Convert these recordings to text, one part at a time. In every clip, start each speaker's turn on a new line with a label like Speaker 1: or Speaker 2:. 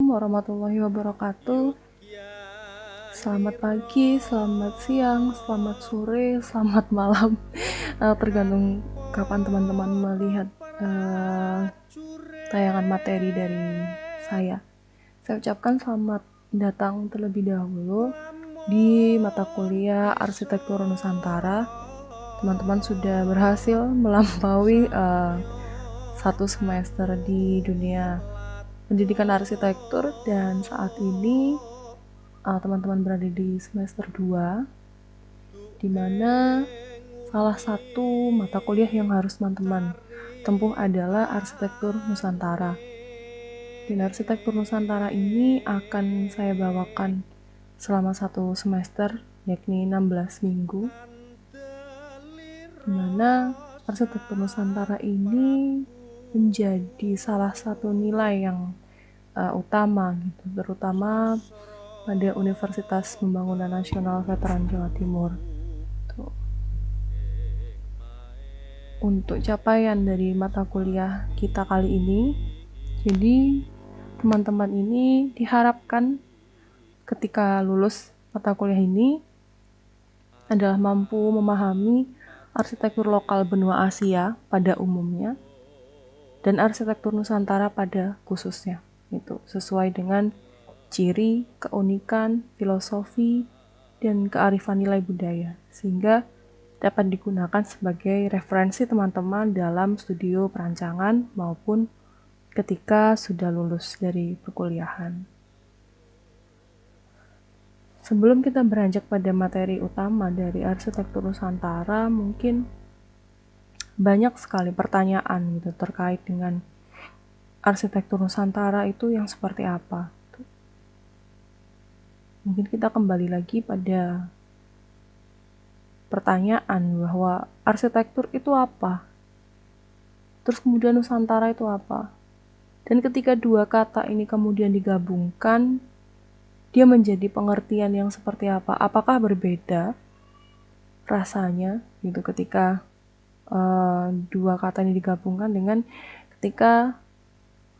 Speaker 1: Warahmatullahi wabarakatuh. Selamat pagi, selamat siang, selamat sore, selamat malam. Tergantung kapan teman-teman melihat tayangan materi dari saya. Saya ucapkan selamat datang terlebih dahulu di mata kuliah Arsitektur Nusantara. Teman-teman sudah berhasil melampaui satu semester di dunia pendidikan arsitektur, dan saat ini teman-teman berada di semester 2, di mana salah satu mata kuliah yang harus teman-teman tempuh adalah Arsitektur Nusantara. Dan Arsitektur Nusantara ini akan saya bawakan selama satu semester, yakni 16 minggu, di mana Arsitektur Nusantara ini menjadi salah satu nilai yang utama gitu, terutama pada Universitas Pembangunan Nasional Veteran Jawa Timur. Tuh. Untuk capaian dari mata kuliah kita kali ini, jadi teman-teman ini diharapkan ketika lulus mata kuliah ini adalah mampu memahami arsitektur lokal benua Asia pada umumnya dan arsitektur Nusantara pada khususnya, itu sesuai dengan ciri, keunikan, filosofi, dan kearifan nilai budaya, sehingga dapat digunakan sebagai referensi teman-teman dalam studio perancangan maupun ketika sudah lulus dari perkuliahan. Sebelum kita beranjak pada materi utama dari Arsitektur Nusantara, mungkin banyak sekali pertanyaan gitu terkait dengan Arsitektur Nusantara itu yang seperti apa. Mungkin kita kembali lagi pada pertanyaan bahwa arsitektur itu apa? Terus kemudian Nusantara itu apa? Dan ketika dua kata ini kemudian digabungkan, dia menjadi pengertian yang seperti apa? Apakah berbeda rasanya gitu ketika dua kata ini digabungkan dengan ketika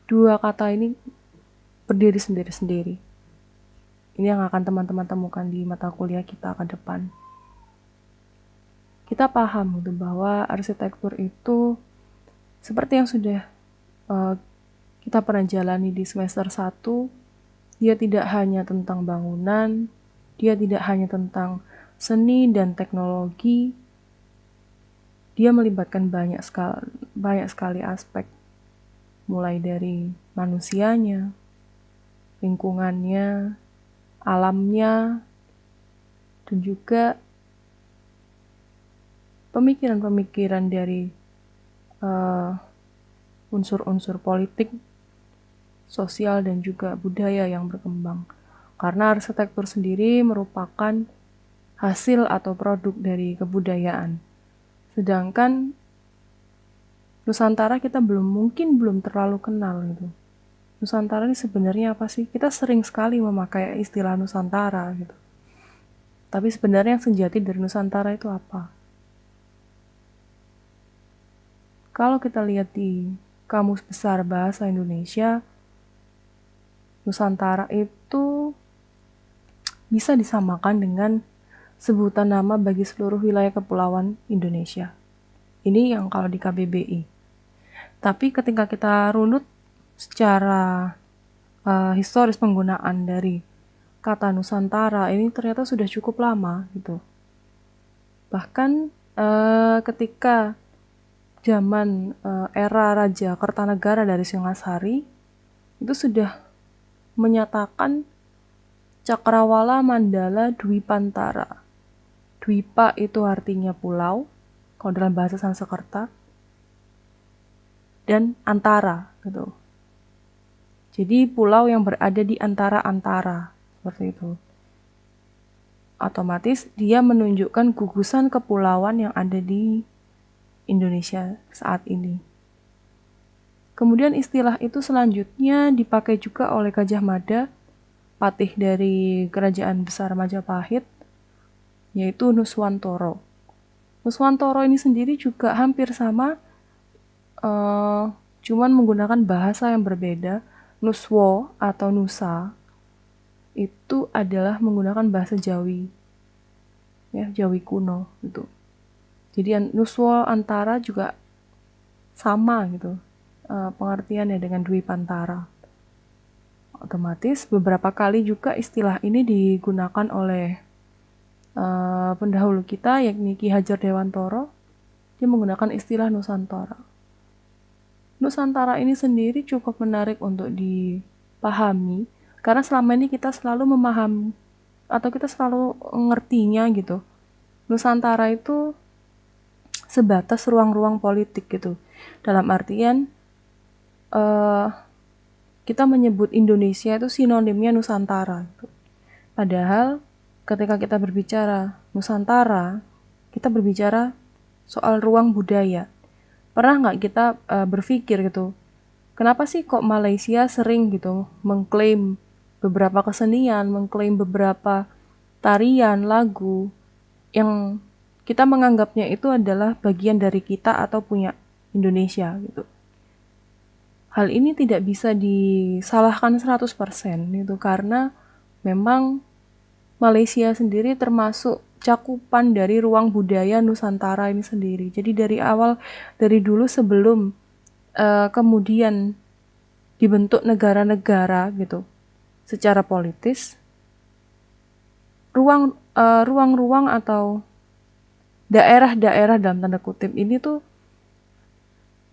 Speaker 1: dua kata ini berdiri sendiri-sendiri? Ini yang akan teman-teman temukan di mata kuliah kita ke depan. Kita paham gitu bahwa arsitektur itu seperti yang sudah kita pernah jalani di semester 1, dia tidak hanya tentang bangunan, dia tidak hanya tentang seni dan teknologi, dia melibatkan banyak sekali aspek, mulai dari manusianya, lingkungannya, alamnya, dan juga pemikiran-pemikiran dari unsur-unsur politik, sosial, dan juga budaya yang berkembang. Karena arsitektur sendiri merupakan hasil atau produk dari kebudayaan. Sedangkan Nusantara kita belum terlalu kenal gitu. Nusantara ini sebenarnya apa sih? Kita sering sekali memakai istilah Nusantara gitu. Tapi sebenarnya yang sejati dari Nusantara itu apa? Kalau kita lihat di Kamus Besar Bahasa Indonesia, Nusantara itu bisa disamakan dengan sebutan nama bagi seluruh wilayah kepulauan Indonesia. Ini yang kalau di KBBI. Tapi ketika kita runut secara historis penggunaan dari kata Nusantara ini ternyata sudah cukup lama gitu. Bahkan ketika zaman era Raja Kertanegara dari Singasari itu sudah menyatakan Cakrawala Mandala Dwipantara. Dwipa itu artinya pulau kalau dalam bahasa Sanskerta, dan antara gitu. Jadi pulau yang berada di antara-antara, seperti itu. Otomatis dia menunjukkan gugusan kepulauan yang ada di Indonesia saat ini. Kemudian istilah itu selanjutnya dipakai juga oleh Gajah Mada, patih dari Kerajaan Besar Majapahit, yaitu Nuswantoro. Nuswantoro ini sendiri juga hampir sama, cuman menggunakan bahasa yang berbeda. Nuswa atau Nusa itu adalah menggunakan bahasa Jawi, ya, Jawi kuno gitu. Jadi Nuswa Antara juga sama gitu pengertiannya dengan Dwi Pantara. Otomatis beberapa kali juga istilah ini digunakan oleh pendahulu kita, yakni Ki Hajar Dewantara. Dia menggunakan istilah Nusantara. Nusantara ini sendiri cukup menarik untuk dipahami karena selama ini kita selalu memahami atau kita selalu ngertinya gitu. Nusantara itu sebatas ruang-ruang politik gitu. Dalam artian kita menyebut Indonesia itu sinonimnya Nusantara gitu. Padahal ketika kita berbicara Nusantara, kita berbicara soal ruang budaya. Pernah nggak kita berpikir gitu, kenapa sih kok Malaysia sering gitu mengklaim beberapa kesenian, mengklaim beberapa tarian, lagu yang kita menganggapnya itu adalah bagian dari kita atau punya Indonesia gitu. Hal ini tidak bisa disalahkan 100% gitu karena memang Malaysia sendiri termasuk cakupan dari ruang budaya Nusantara ini sendiri. Jadi dari dulu sebelum kemudian dibentuk negara-negara gitu secara politis, ruang-ruang atau daerah-daerah dalam tanda kutip ini tuh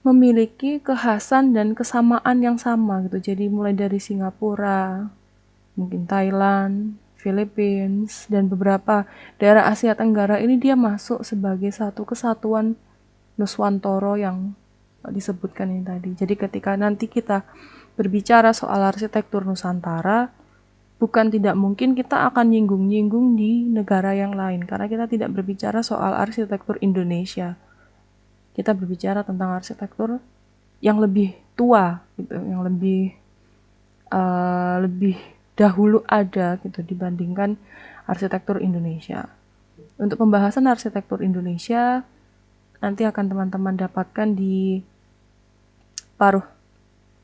Speaker 1: memiliki kekhasan dan kesamaan yang sama gitu. Jadi mulai dari Singapura, mungkin Thailand, Philippines, dan beberapa daerah Asia Tenggara ini dia masuk sebagai satu kesatuan Nuswantara yang disebutkan ini tadi. Jadi ketika nanti kita berbicara soal arsitektur Nusantara, bukan tidak mungkin kita akan nyinggung-nyinggung di negara yang lain karena kita tidak berbicara soal arsitektur Indonesia. Kita berbicara tentang arsitektur yang lebih tua gitu, yang lebih dahulu ada gitu dibandingkan arsitektur Indonesia. Untuk pembahasan arsitektur Indonesia nanti akan teman-teman dapatkan di paruh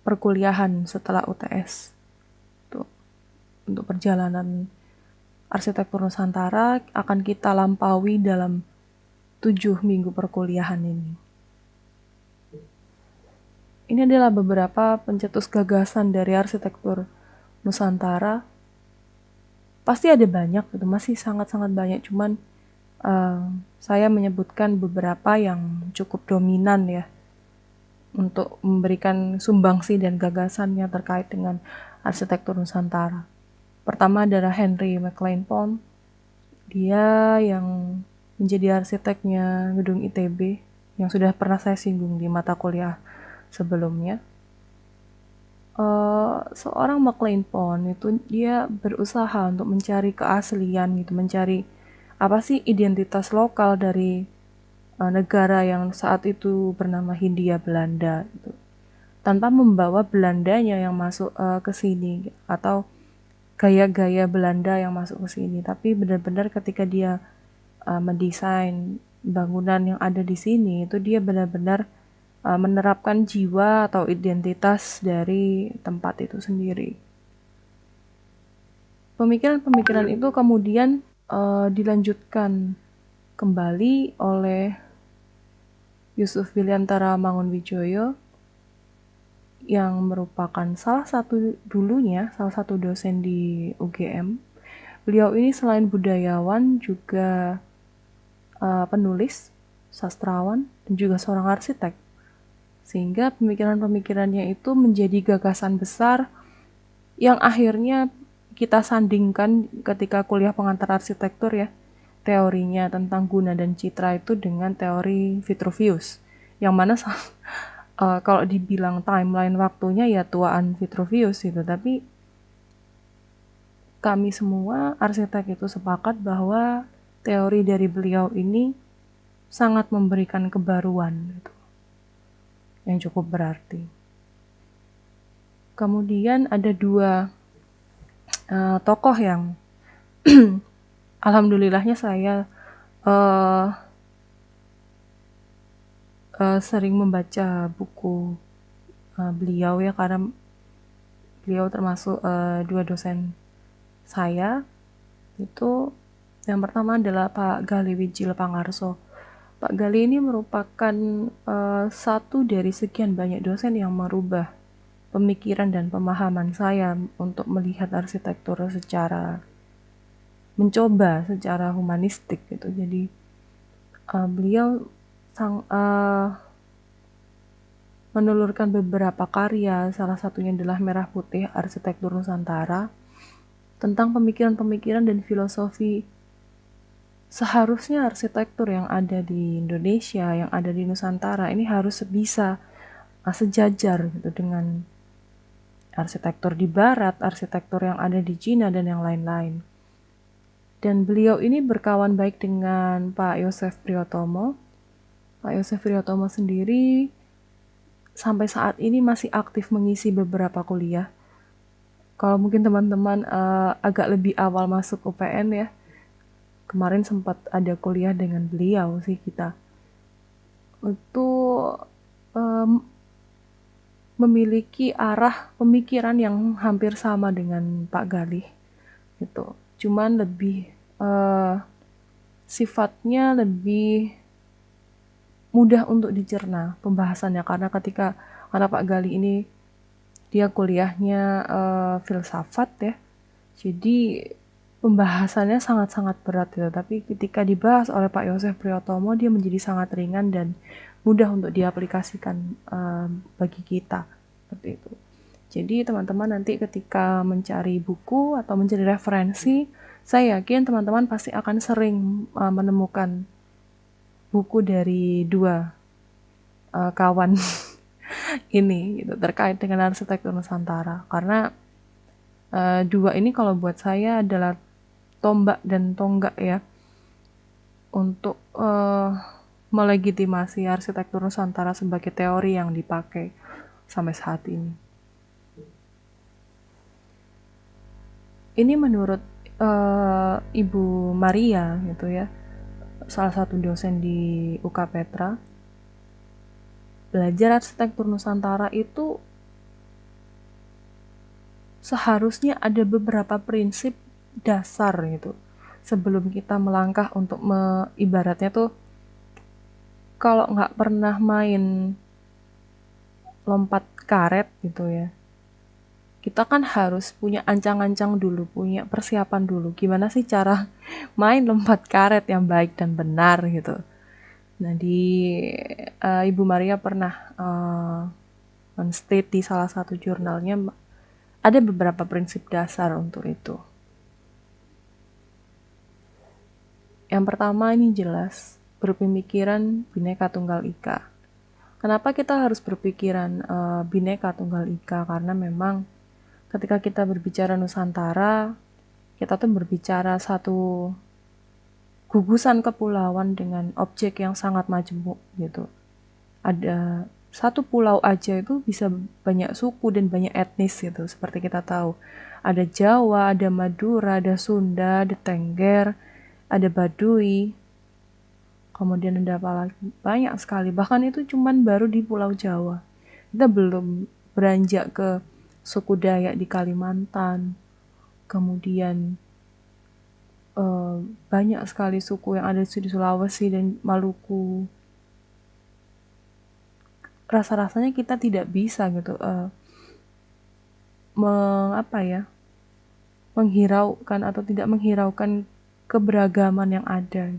Speaker 1: perkuliahan setelah UTS. Tuh, untuk perjalanan arsitektur Nusantara akan kita lampaui dalam 7 minggu perkuliahan ini. Ini adalah beberapa pencetus gagasan dari arsitektur Nusantara. Pasti ada banyak gitu, masih sangat-sangat banyak, cuman saya menyebutkan beberapa yang cukup dominan ya untuk memberikan sumbangsi dan gagasannya terkait dengan arsitektur Nusantara. Pertama adalah Henry McLean Pond. Dia yang menjadi arsiteknya gedung ITB yang sudah pernah saya singgung di mata kuliah sebelumnya. Seorang McLean Pond itu dia berusaha untuk mencari keaslian gitu, mencari apa sih identitas lokal dari negara yang saat itu bernama Hindia Belanda gitu. Tanpa membawa Belandanya yang masuk ke sini atau gaya-gaya Belanda yang masuk ke sini, tapi benar-benar ketika dia mendesain bangunan yang ada di sini itu dia benar-benar menerapkan jiwa atau identitas dari tempat itu sendiri. Pemikiran-pemikiran itu kemudian dilanjutkan kembali oleh Yusuf Biliantara Mangunwijoyo yang merupakan salah satu dosen di UGM. Beliau ini selain budayawan juga penulis, sastrawan, dan juga seorang arsitek. Sehingga pemikiran-pemikirannya itu menjadi gagasan besar yang akhirnya kita sandingkan ketika kuliah pengantar arsitektur ya. Teorinya tentang guna dan citra itu dengan teori Vitruvius. Yang mana kalau dibilang timeline waktunya ya tuaan Vitruvius gitu, tapi kami semua arsitek itu sepakat bahwa teori dari beliau ini sangat memberikan kebaruan gitu, yang cukup berarti. Kemudian ada dua tokoh yang alhamdulillahnya saya sering membaca buku beliau ya, karena beliau termasuk dua dosen saya. Itu yang pertama adalah Pak Gali Wijil Pangarso. Pak Gali ini merupakan satu dari sekian banyak dosen yang merubah pemikiran dan pemahaman saya untuk melihat arsitektur secara humanistik gitu. Jadi beliau menelurkan beberapa karya, salah satunya adalah Merah Putih Arsitektur Nusantara, tentang pemikiran-pemikiran dan filosofi seharusnya arsitektur yang ada di Indonesia, yang ada di Nusantara ini harus bisa sejajar gitu dengan arsitektur di Barat, arsitektur yang ada di Cina, dan yang lain-lain. Dan beliau ini berkawan baik dengan Pak Yosef Priyotomo. Pak Yosef Priyotomo sendiri sampai saat ini masih aktif mengisi beberapa kuliah. Kalau mungkin teman-teman agak lebih awal masuk UPN ya, kemarin sempat ada kuliah dengan beliau sih kita. Itu memiliki arah pemikiran yang hampir sama dengan Pak Galih gitu. Cuman lebih sifatnya lebih mudah untuk dicerna pembahasannya, karena Pak Galih ini dia kuliahnya filsafat ya, jadi pembahasannya sangat-sangat berat gitu. Tapi ketika dibahas oleh Pak Yosef Priyotomo, dia menjadi sangat ringan dan mudah untuk diaplikasikan bagi kita seperti itu. Jadi teman-teman nanti ketika mencari buku atau mencari referensi, saya yakin teman-teman pasti akan sering menemukan buku dari dua kawan ini gitu, terkait dengan arsitektur Nusantara. Karena dua ini kalau buat saya adalah tombak dan tonggak ya untuk melegitimasi arsitektur Nusantara sebagai teori yang dipakai sampai saat ini. Ini menurut Ibu Maria gitu ya, salah satu dosen di UK Petra. Belajar arsitektur Nusantara itu seharusnya ada beberapa prinsip dasar gitu sebelum kita melangkah untuk ibaratnya tuh kalau nggak pernah main lompat karet gitu ya, kita kan harus punya ancang-ancang dulu, punya persiapan dulu gimana sih cara main lompat karet yang baik dan benar gitu. Nah Ibu Maria pernah men-state di salah satu jurnalnya ada beberapa prinsip dasar untuk itu. Yang pertama ini jelas, berpemikiran Bhinneka Tunggal Ika. Kenapa kita harus berpikiran Bhinneka Tunggal Ika? Karena memang ketika kita berbicara Nusantara, kita tuh berbicara satu gugusan kepulauan dengan objek yang sangat majemuk gitu. Ada satu pulau aja itu bisa banyak suku dan banyak etnis gitu, seperti kita tahu. Ada Jawa, ada Madura, ada Sunda, ada Tengger, ada Baduy, kemudian ada apa lagi? Banyak sekali. Bahkan itu cuman baru di Pulau Jawa. Kita belum beranjak ke suku Dayak di Kalimantan. Kemudian banyak sekali suku yang ada di Sulawesi dan Maluku. Rasa-rasanya kita tidak bisa gitu menghiraukan atau tidak menghiraukan keberagaman yang ada.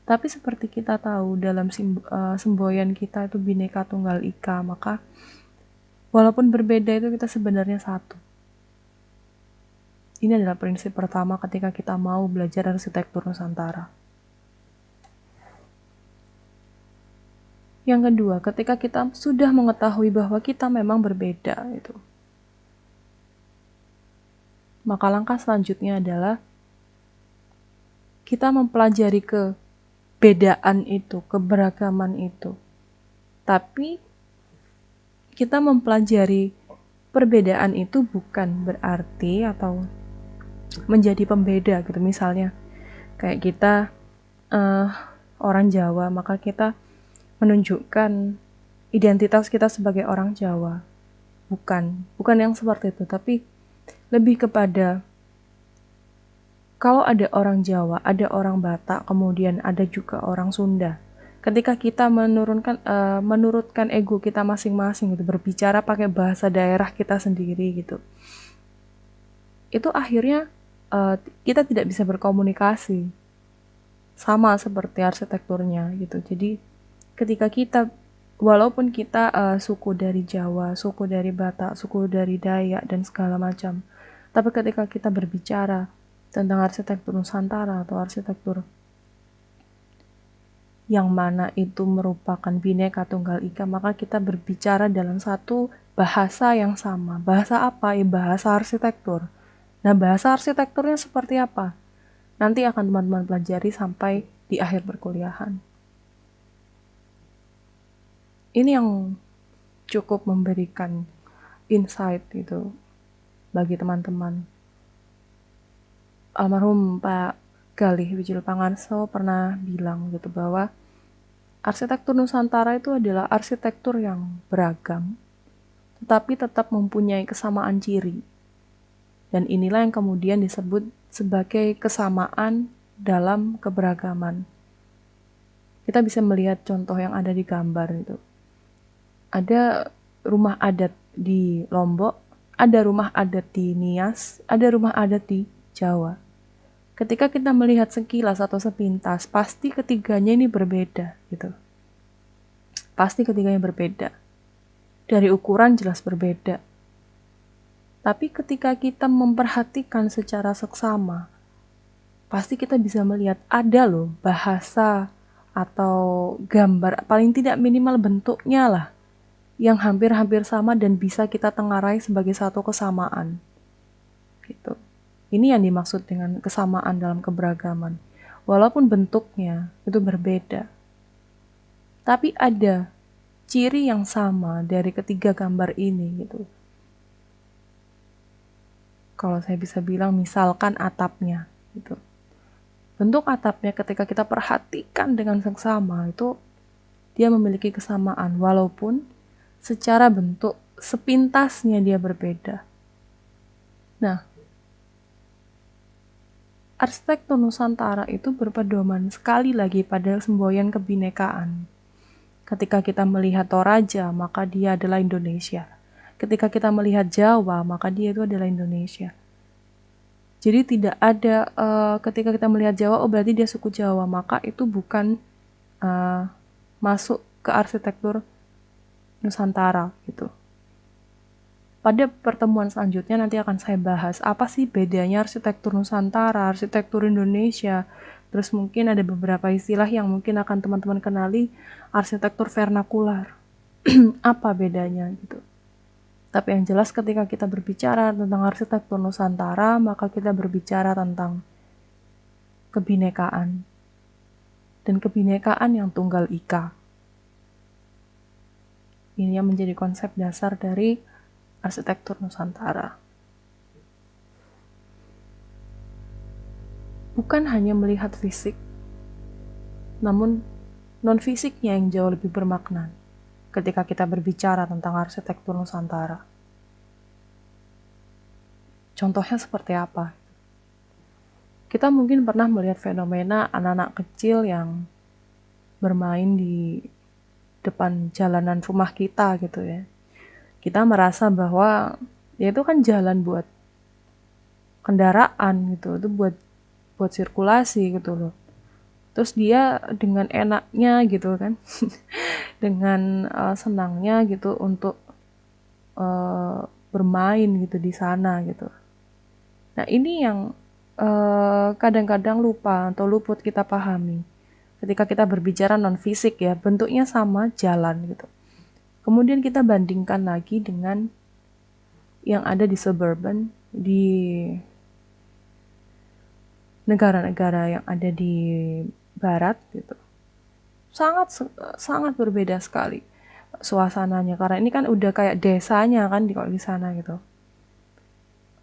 Speaker 1: Tapi seperti kita tahu dalam semboyan kita itu Bhinneka Tunggal Ika, maka walaupun berbeda itu kita sebenarnya satu. Ini adalah prinsip pertama ketika kita mau belajar arsitektur Nusantara. Yang kedua, ketika kita sudah mengetahui bahwa kita memang berbeda itu, maka langkah selanjutnya adalah kita mempelajari kebedaan itu, keberagaman itu. Tapi kita mempelajari perbedaan itu bukan berarti atau menjadi pembeda gitu. Misalnya kayak kita orang Jawa, maka kita menunjukkan identitas kita sebagai orang Jawa. bukan yang seperti itu, tapi lebih kepada kalau ada orang Jawa, ada orang Batak, kemudian ada juga orang Sunda. Ketika kita menurutkan ego kita masing-masing gitu, berbicara pakai bahasa daerah kita sendiri gitu, itu akhirnya kita tidak bisa berkomunikasi, sama seperti arsitekturnya gitu. Jadi ketika kita, walaupun kita suku dari Jawa, suku dari Batak, suku dari Dayak dan segala macam, tapi ketika kita berbicara tentang arsitektur Nusantara atau arsitektur yang mana itu merupakan Bhinneka Tunggal Ika, maka kita berbicara dalam satu bahasa yang sama. Bahasa apa? Ya bahasa arsitektur. Nah, bahasa arsitekturnya seperti apa? Nanti akan teman-teman pelajari sampai di akhir perkuliahan. Ini yang cukup memberikan insight gitu bagi teman-teman. Almarhum Pak Galih Wijil Pangarso pernah bilang gitu bahwa arsitektur Nusantara itu adalah arsitektur yang beragam, tetapi tetap mempunyai kesamaan ciri. Dan inilah yang kemudian disebut sebagai kesamaan dalam keberagaman. Kita bisa melihat contoh yang ada di gambar itu. Ada rumah adat di Lombok, ada rumah adat di Nias, ada rumah adat di Jawa. Ketika kita melihat sekilas atau sepintas, pasti ketiganya ini berbeda gitu. Pasti ketiganya berbeda. Dari ukuran jelas berbeda. Tapi ketika kita memperhatikan secara seksama, pasti kita bisa melihat ada loh bahasa atau gambar, paling tidak minimal bentuknya lah, yang hampir-hampir sama dan bisa kita tengarai sebagai satu kesamaan. Gitu. Ini yang dimaksud dengan kesamaan dalam keberagaman. Walaupun bentuknya itu berbeda, tapi ada ciri yang sama dari ketiga gambar ini gitu. Kalau saya bisa bilang misalkan atapnya gitu. Bentuk atapnya ketika kita perhatikan dengan seksama itu dia memiliki kesamaan walaupun secara bentuk sepintasnya dia berbeda. Nah, arsitektur Nusantara itu berpedoman sekali lagi pada semboyan kebinekaan. Ketika kita melihat Toraja, maka dia adalah Indonesia. Ketika kita melihat Jawa, maka dia itu adalah Indonesia. Jadi tidak ada ketika kita melihat Jawa, oh berarti dia suku Jawa, maka itu bukan masuk ke arsitektur Nusantara gitu. Pada pertemuan selanjutnya nanti akan saya bahas apa sih bedanya arsitektur Nusantara, arsitektur Indonesia. Terus mungkin ada beberapa istilah yang mungkin akan teman-teman kenali, arsitektur vernakular. Apa bedanya gitu. Tapi yang jelas ketika kita berbicara tentang arsitektur Nusantara, maka kita berbicara tentang kebinekaan. Dan kebinekaan yang tunggal ika. Ini yang menjadi konsep dasar dari arsitektur Nusantara. Bukan hanya melihat fisik, namun non-fisiknya yang jauh lebih bermakna ketika kita berbicara tentang arsitektur Nusantara. Contohnya seperti apa? Kita mungkin pernah melihat fenomena anak-anak kecil yang bermain di depan jalanan rumah kita gitu ya. Kita merasa bahwa ya itu kan jalan buat kendaraan gitu, itu buat sirkulasi gitu loh. Terus dia dengan enaknya gitu kan, dengan senangnya gitu untuk bermain gitu di sana gitu. Nah ini yang kadang-kadang lupa atau luput kita pahami. Ketika kita berbicara non fisik ya, bentuknya sama, jalan gitu. Kemudian kita bandingkan lagi dengan yang ada di suburban, di negara-negara yang ada di barat gitu. Sangat berbeda sekali suasananya, karena ini kan udah kayak desanya kan kalau di sana gitu.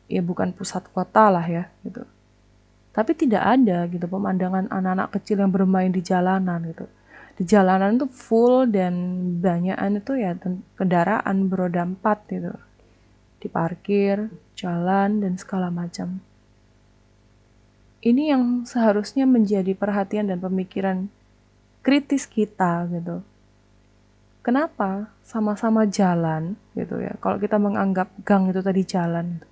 Speaker 1: Ya bukan pusat kota lah ya gitu. Tapi tidak ada gitu pemandangan anak-anak kecil yang bermain di jalanan gitu. Di jalanan tuh full dan banyakan itu ya kendaraan beroda 4 gitu. diparkir, jalan, dan segala macam. Ini yang seharusnya menjadi perhatian dan pemikiran kritis kita gitu. Kenapa sama-sama jalan gitu ya? Kalau kita menganggap gang itu tadi jalan, gitu.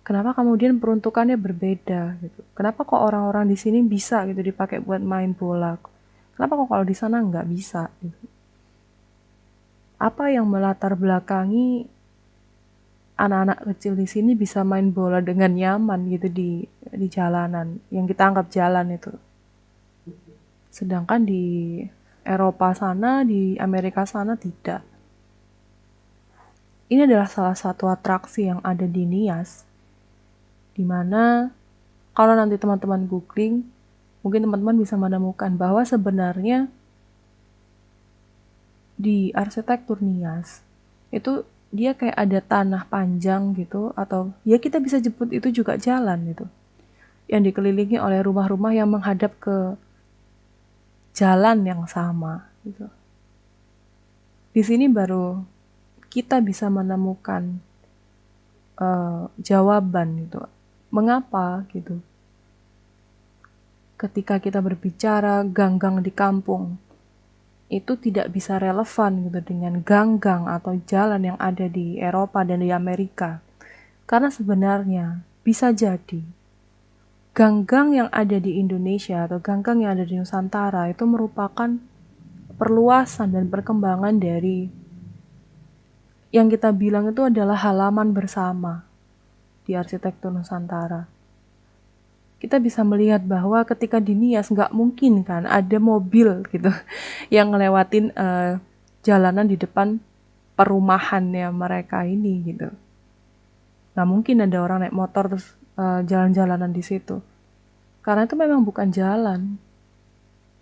Speaker 1: Kenapa kemudian peruntukannya berbeda gitu? Kenapa kok orang-orang di sini bisa gitu dipakai buat main bola? Kenapa kok kalau di sana nggak bisa? Gitu? Apa yang melatar belakangi anak-anak kecil di sini bisa main bola dengan nyaman gitu di jalanan yang kita anggap jalan itu? Sedangkan di Eropa sana, di Amerika sana tidak. Ini adalah salah satu atraksi yang ada di Nias, dimana kalau nanti teman-teman googling, mungkin teman-teman bisa menemukan bahwa sebenarnya di arsitektur Nias itu dia kayak ada tanah panjang gitu, atau ya kita bisa jemput itu juga jalan gitu, yang dikelilingi oleh rumah-rumah yang menghadap ke jalan yang sama gitu. Di sini baru kita bisa menemukan jawaban gitu. Mengapa gitu? Ketika kita berbicara gang-gang di kampung, itu tidak bisa relevan gitu dengan gang-gang atau jalan yang ada di Eropa dan di Amerika. Karena sebenarnya bisa jadi gang-gang yang ada di Indonesia atau gang-gang yang ada di Nusantara itu merupakan perluasan dan perkembangan dari yang kita bilang itu adalah halaman bersama di arsitektur Nusantara. Kita bisa melihat bahwa ketika di Nias nggak mungkin kan ada mobil gitu yang ngelewatin jalanan di depan perumahannya mereka ini gitu. Nggak mungkin ada orang naik motor terus jalan-jalanan di situ. Karena itu memang bukan jalan.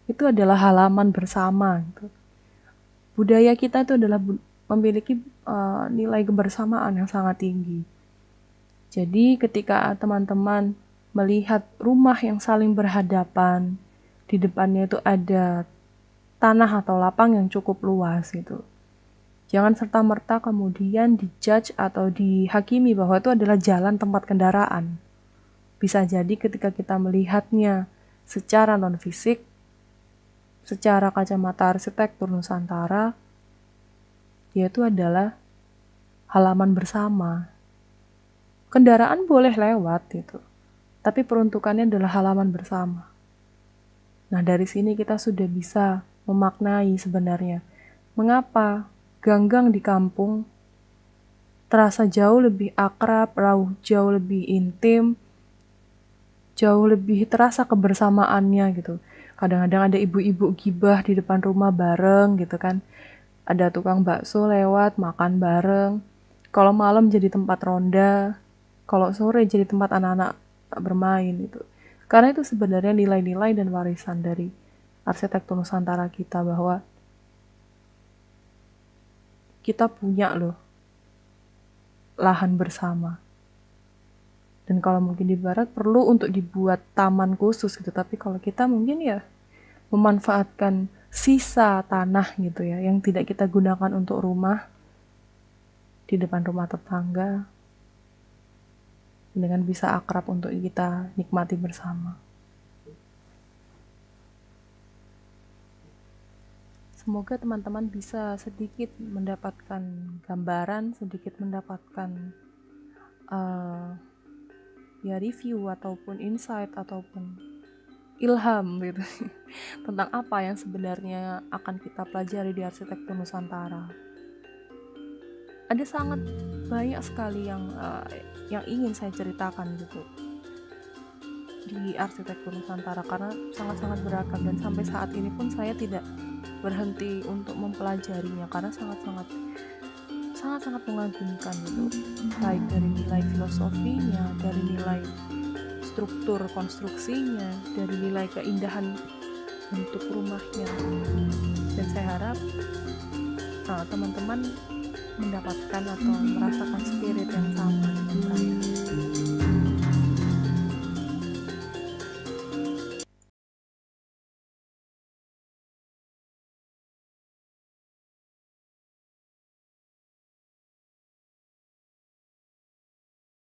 Speaker 1: Itu adalah halaman bersama gitu. Budaya kita itu adalah memiliki nilai kebersamaan yang sangat tinggi. Jadi ketika teman-teman melihat rumah yang saling berhadapan, di depannya itu ada tanah atau lapang yang cukup luas gitu. Jangan serta-merta kemudian dijudge atau dihakimi bahwa itu adalah jalan tempat kendaraan. Bisa jadi ketika kita melihatnya secara non-fisik, secara kacamata arsitektur Nusantara, yaitu adalah halaman bersama. Kendaraan boleh lewat gitu, tapi peruntukannya adalah halaman bersama. Nah, dari sini kita sudah bisa memaknai sebenarnya mengapa gang-gang di kampung terasa jauh lebih akrab, jauh lebih intim, jauh lebih terasa kebersamaannya gitu. Kadang-kadang ada ibu-ibu gibah di depan rumah bareng gitu kan. Ada tukang bakso lewat, makan bareng. Kalau malam jadi tempat ronda, kalau sore jadi tempat anak-anak bermain gitu. Karena itu sebenarnya nilai-nilai dan warisan dari arsitektur Nusantara kita, bahwa kita punya loh lahan bersama. Dan kalau mungkin di barat perlu untuk dibuat taman khusus gitu, tapi kalau kita mungkin ya memanfaatkan sisa tanah gitu ya, yang tidak kita gunakan untuk rumah di depan rumah tetangga, dengan bisa akrab untuk kita nikmati bersama. Semoga teman-teman bisa sedikit mendapatkan gambaran, sedikit mendapatkan ya review ataupun insight ataupun ilham gitu tentang apa yang sebenarnya akan kita pelajari di arsitektur Nusantara. Ada sangat banyak sekali yang ingin saya ceritakan gitu di arsitektur Nusantara, karena sangat-sangat beragam dan sampai saat ini pun saya tidak berhenti untuk mempelajarinya, karena sangat-sangat mengagumkan gitu, baik dari nilai filosofinya, dari nilai struktur konstruksinya, dari nilai keindahan bentuk rumahnya. Dan saya harap teman-teman mendapatkan atau merasakan spirit yang sama dengan saya.